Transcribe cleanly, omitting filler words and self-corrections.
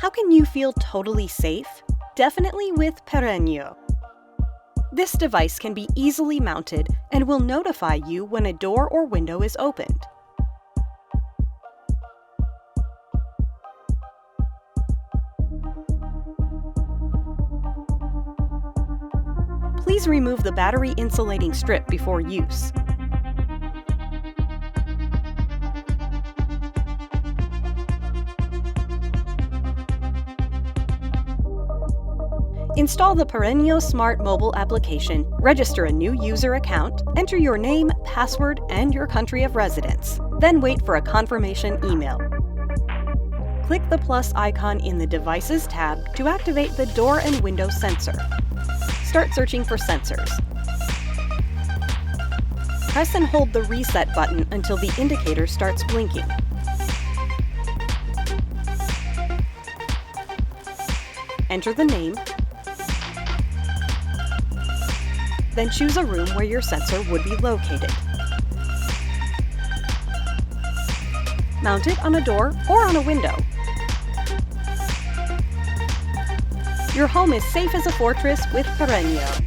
How can you feel totally safe? Definitely with Perenio. This device can be easily mounted and will notify you when a door or window is opened. Please remove the battery insulating strip before use. Install the Perenio Smart mobile application, register a new user account, enter your name, password, and your country of residence. Then wait for a confirmation email. Click the plus icon in the Devices tab to activate the door and window sensor. Start searching for sensors. Press and hold the reset button until the indicator starts blinking. Enter the name, then choose a room where your sensor would be located. Mount it on a door or on a window. Your home is safe as a fortress with Perenio.